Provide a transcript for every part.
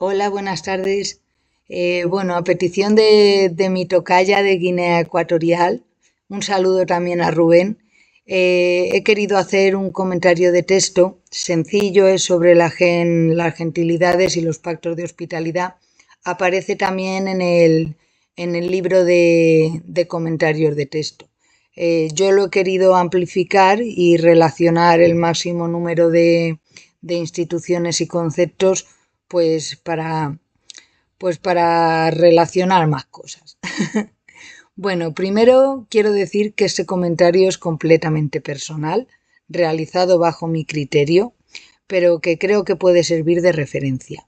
Hola, buenas tardes. Bueno, a petición de mi tocaya de Guinea Ecuatorial, un saludo también a Rubén. He querido hacer un comentario de texto sencillo, es sobre las gentilidades y los pactos de hospitalidad. Aparece también en el libro de comentarios de texto. Yo lo he querido amplificar y relacionar el máximo número de instituciones y conceptos pues para, pues para relacionar más cosas. Bueno, primero quiero decir que este comentario es completamente personal, realizado bajo mi criterio, pero que creo que puede servir de referencia.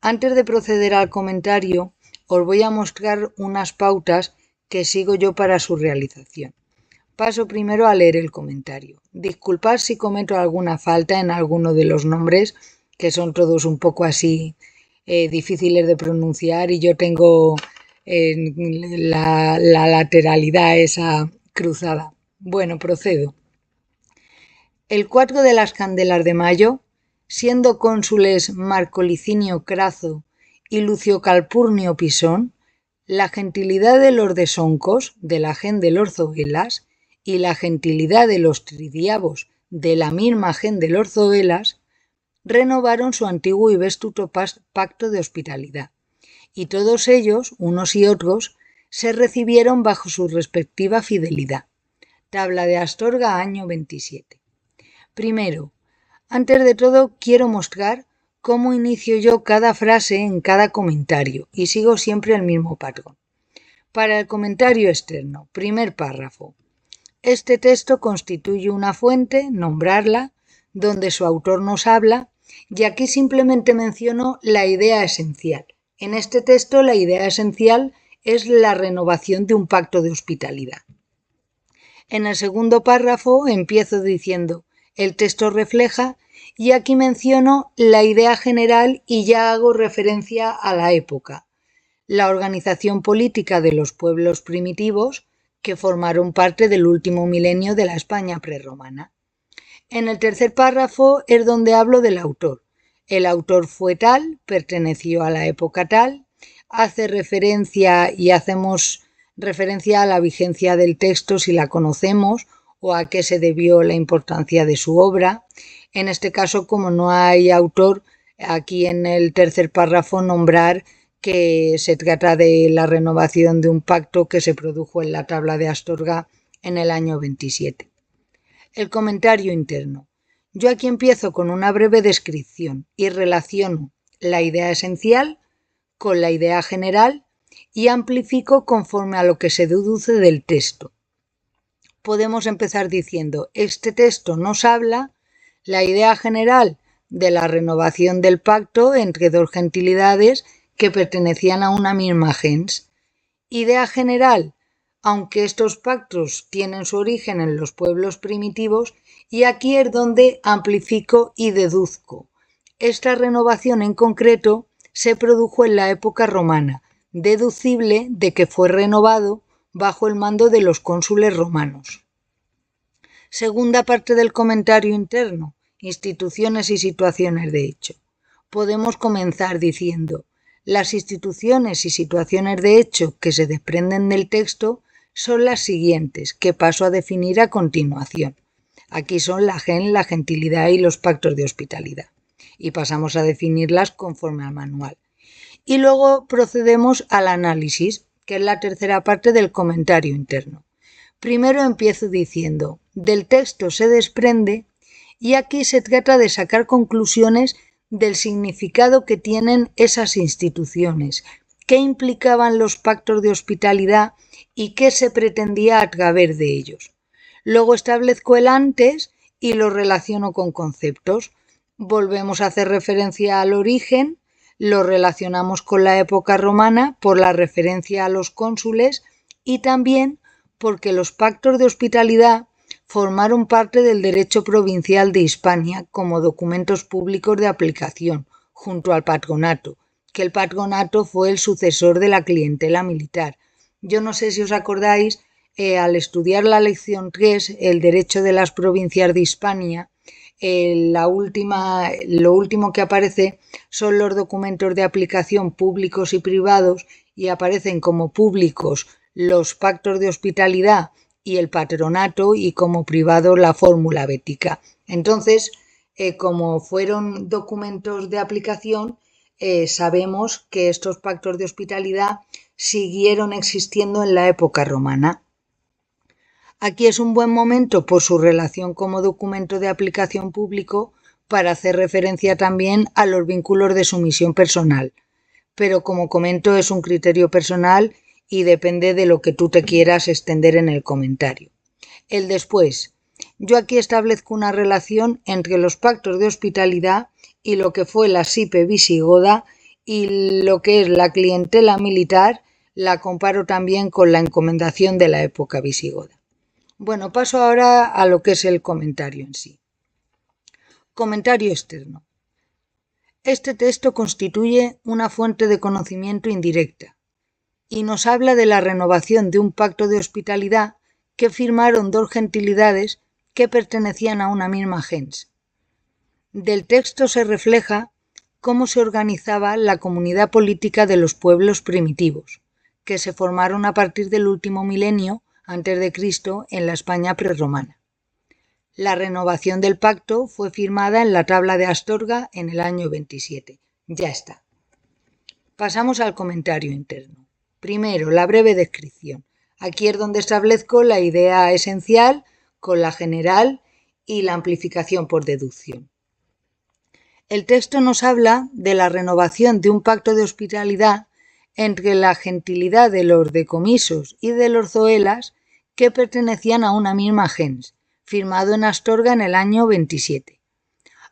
Antes de proceder al comentario, os voy a mostrar unas pautas que sigo yo para su realización. Paso primero a leer el comentario. Disculpad si cometo alguna falta en alguno de los nombres, que son todos un poco así difíciles de pronunciar y yo tengo la lateralidad esa cruzada. Bueno, procedo. El 4 de las Candelas de Mayo, siendo cónsules Marco Licinio Crazo y Lucio Calpurnio Pisón, la gentilidad de los de Soncos, de la gen de los Zoguelas, y la gentilidad de los tridiavos, de la misma gen de los Zoguelas, renovaron su antiguo y vestuto pacto de hospitalidad, y todos ellos, unos y otros, se recibieron bajo su respectiva fidelidad. Tabla de Astorga, año 27. Primero, antes de todo, quiero mostrar cómo inicio yo cada frase en cada comentario, y sigo siempre el mismo patrón. Para el comentario externo, primer párrafo. Este texto constituye una fuente, nombrarla, donde su autor nos habla, y aquí simplemente menciono la idea esencial. En este texto la idea esencial es la renovación de un pacto de hospitalidad. En el segundo párrafo empiezo diciendo, el texto refleja, y aquí menciono la idea general y ya hago referencia a la época, la organización política de los pueblos primitivos que formaron parte del último milenio de la España prerromana. En el tercer párrafo es donde hablo del autor. El autor fue tal, perteneció a la época tal, hace referencia y hacemos referencia a la vigencia del texto si la conocemos o a qué se debió la importancia de su obra. En este caso, como no hay autor, aquí en el tercer párrafo nombrar que se trata de la renovación de un pacto que se produjo en la tabla de Astorga en el año 27. El comentario interno. Yo aquí empiezo con una breve descripción y relaciono la idea esencial con la idea general y amplifico conforme a lo que se deduce del texto. Podemos empezar diciendo, este texto nos habla la idea general de la renovación del pacto entre dos gentilidades que pertenecían a una misma gens. Idea general, aunque estos pactos tienen su origen en los pueblos primitivos, y aquí es donde amplifico y deduzco. Esta renovación en concreto se produjo en la época romana, deducible de que fue renovado bajo el mando de los cónsules romanos. Segunda parte del comentario interno, instituciones y situaciones de hecho. Podemos comenzar diciendo, las instituciones y situaciones de hecho que se desprenden del texto son las siguientes, que paso a definir a continuación. Aquí son la gen, la gentilidad y los pactos de hospitalidad. Y pasamos a definirlas conforme al manual. Y luego procedemos al análisis, que es la tercera parte del comentario interno. Primero empiezo diciendo, del texto se desprende, y aquí se trata de sacar conclusiones del significado que tienen esas instituciones, qué implicaban los pactos de hospitalidad y qué se pretendía a través de ellos. Luego establezco el antes y lo relaciono con conceptos. Volvemos a hacer referencia al origen, lo relacionamos con la época romana por la referencia a los cónsules y también porque los pactos de hospitalidad formaron parte del derecho provincial de Hispania como documentos públicos de aplicación, junto al patronato, que el patronato fue el sucesor de la clientela militar. Yo no sé si os acordáis, al estudiar la lección 3, el derecho de las provincias de Hispania, lo último que aparece son los documentos de aplicación públicos y privados, y aparecen como públicos los pactos de hospitalidad y el patronato, y como privados la fórmula bética. Entonces, como fueron documentos de aplicación, sabemos que estos pactos de hospitalidad siguieron existiendo en la época romana. Aquí es un buen momento, por su relación como documento de aplicación público, para hacer referencia también a los vínculos de sumisión personal. Pero, como comento, es un criterio personal y depende de lo que tú te quieras extender en el comentario. El después. Yo aquí establezco una relación entre los pactos de hospitalidad y lo que fue la SIPE visigoda, y lo que es la clientela militar la comparo también con la encomendación de la época visigoda. Bueno, paso ahora a lo que es el comentario en sí. Comentario externo. Este texto constituye una fuente de conocimiento indirecta y nos habla de la renovación de un pacto de hospitalidad que firmaron dos gentilidades que pertenecían a una misma gens. Del texto se refleja cómo se organizaba la comunidad política de los pueblos primitivos, que se formaron a partir del último milenio antes de Cristo en la España prerromana. La renovación del pacto fue firmada en la tabla de Astorga en el año 27. Ya está. Pasamos al comentario interno. Primero, la breve descripción. Aquí es donde establezco la idea esencial con la general y la amplificación por deducción. El texto nos habla de la renovación de un pacto de hospitalidad entre la gentilidad de los decomisos y de los zoelas que pertenecían a una misma gens, firmado en Astorga en el año 27.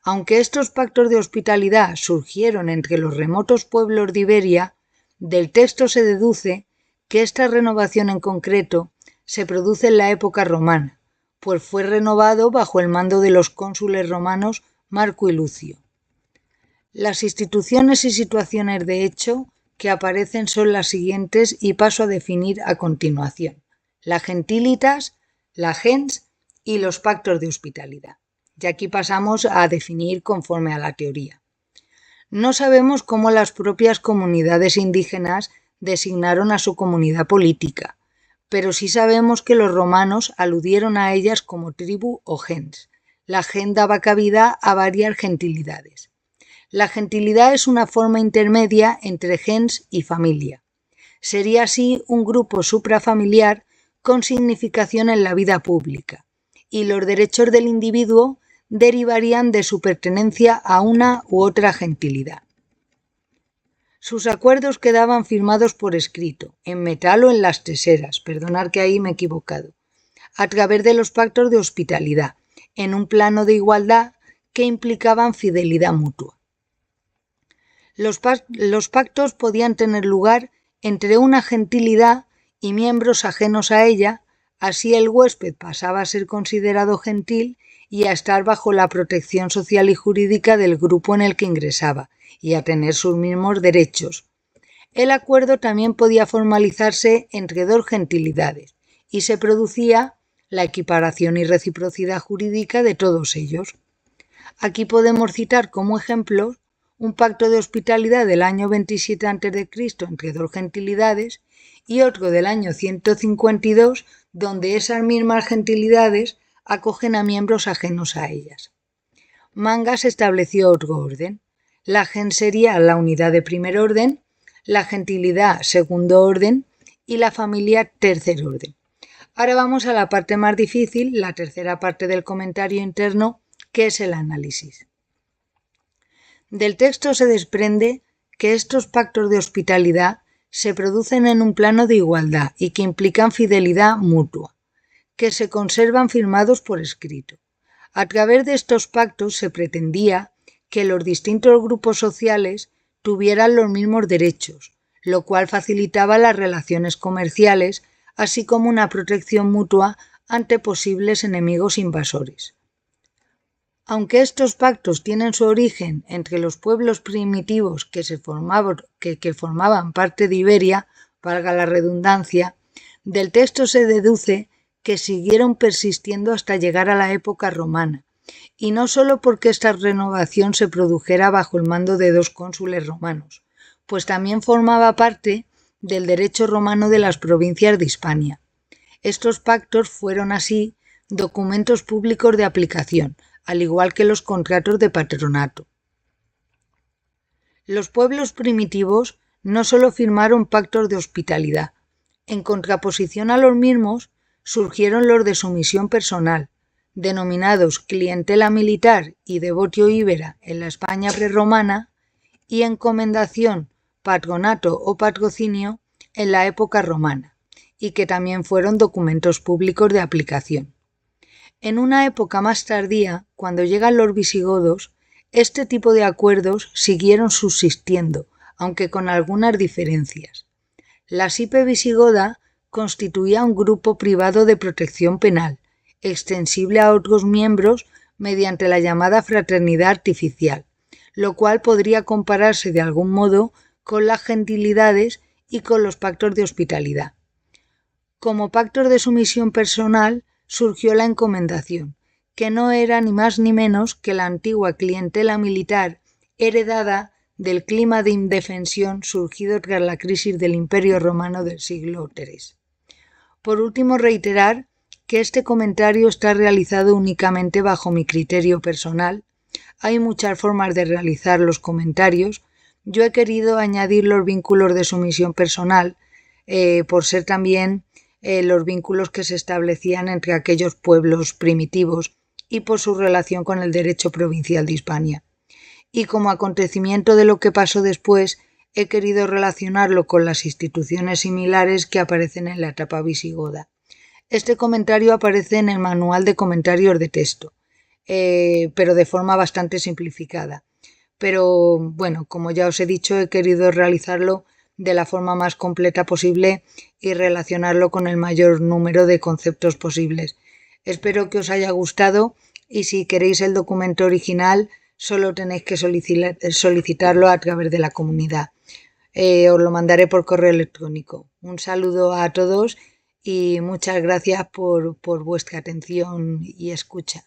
Aunque estos pactos de hospitalidad surgieron entre los remotos pueblos de Iberia, del texto se deduce que esta renovación en concreto se produce en la época romana, pues fue renovado bajo el mando de los cónsules romanos Marco y Lucio. Las instituciones y situaciones de hecho que aparecen son las siguientes y paso a definir a continuación: la gentilitas, la gens y los pactos de hospitalidad. Y aquí pasamos a definir conforme a la teoría. No sabemos cómo las propias comunidades indígenas designaron a su comunidad política, pero sí sabemos que los romanos aludieron a ellas como tribu o gens. La gens daba cabida a varias gentilidades. La gentilidad es una forma intermedia entre gens y familia. Sería así un grupo suprafamiliar con significación en la vida pública, y los derechos del individuo derivarían de su pertenencia a una u otra gentilidad. Sus acuerdos quedaban firmados por escrito, en metal o en las teseras, perdonad que ahí me he equivocado, a través de los pactos de hospitalidad, en un plano de igualdad que implicaban fidelidad mutua. Los pactos podían tener lugar entre una gentilidad y miembros ajenos a ella, así el huésped pasaba a ser considerado gentil y a estar bajo la protección social y jurídica del grupo en el que ingresaba, y a tener sus mismos derechos. El acuerdo también podía formalizarse entre dos gentilidades, y se producía la equiparación y reciprocidad jurídica de todos ellos. Aquí podemos citar como ejemplos un pacto de hospitalidad del año 27 a.C. entre dos gentilidades y otro del año 152, donde esas mismas gentilidades acogen a miembros ajenos a ellas. Mangas estableció otro orden. La gens sería la unidad de primer orden, la gentilidad segundo orden y la familia tercer orden. Ahora vamos a la parte más difícil, la tercera parte del comentario interno, que es el análisis. Del texto se desprende que estos pactos de hospitalidad se producen en un plano de igualdad y que implican fidelidad mutua, que se conservan firmados por escrito. A través de estos pactos se pretendía que los distintos grupos sociales tuvieran los mismos derechos, lo cual facilitaba las relaciones comerciales, así como una protección mutua ante posibles enemigos invasores. Aunque estos pactos tienen su origen entre los pueblos primitivos que formaban parte de Iberia, valga la redundancia, del texto se deduce que siguieron persistiendo hasta llegar a la época romana y no solo porque esta renovación se produjera bajo el mando de 2 cónsules romanos, pues también formaba parte del derecho romano de las provincias de Hispania. Estos pactos fueron así documentos públicos de aplicación, al igual que los contratos de patronato. Los pueblos primitivos no solo firmaron pactos de hospitalidad, en contraposición a los mismos surgieron los de sumisión personal, denominados clientela militar y devotio ibera en la España prerromana, y encomendación, patronato o patrocinio en la época romana, y que también fueron documentos públicos de aplicación. En una época más tardía, cuando llegan los visigodos, este tipo de acuerdos siguieron subsistiendo, aunque con algunas diferencias. La SIPE visigoda constituía un grupo privado de protección penal, extensible a otros miembros mediante la llamada fraternidad artificial, lo cual podría compararse de algún modo con las gentilidades y con los pactos de hospitalidad. Como pactos de sumisión personal surgió la encomendación, que no era ni más ni menos que la antigua clientela militar heredada del clima de indefensión surgido tras la crisis del Imperio Romano del siglo III. Por último, reiterar que este comentario está realizado únicamente bajo mi criterio personal. Hay muchas formas de realizar los comentarios. Yo he querido añadir los vínculos de sumisión personal por ser también los vínculos que se establecían entre aquellos pueblos primitivos y por su relación con el derecho provincial de Hispania. Y como acontecimiento de lo que pasó después, he querido relacionarlo con las instituciones similares que aparecen en la etapa visigoda. Este comentario aparece en el manual de comentarios de texto, pero de forma bastante simplificada. Pero bueno, como ya os he dicho, he querido realizarlo de la forma más completa posible y relacionarlo con el mayor número de conceptos posibles. Espero que os haya gustado y si queréis el documento original solo tenéis que solicitarlo a través de la comunidad. Os lo mandaré por correo electrónico. Un saludo a todos y muchas gracias por vuestra atención y escucha.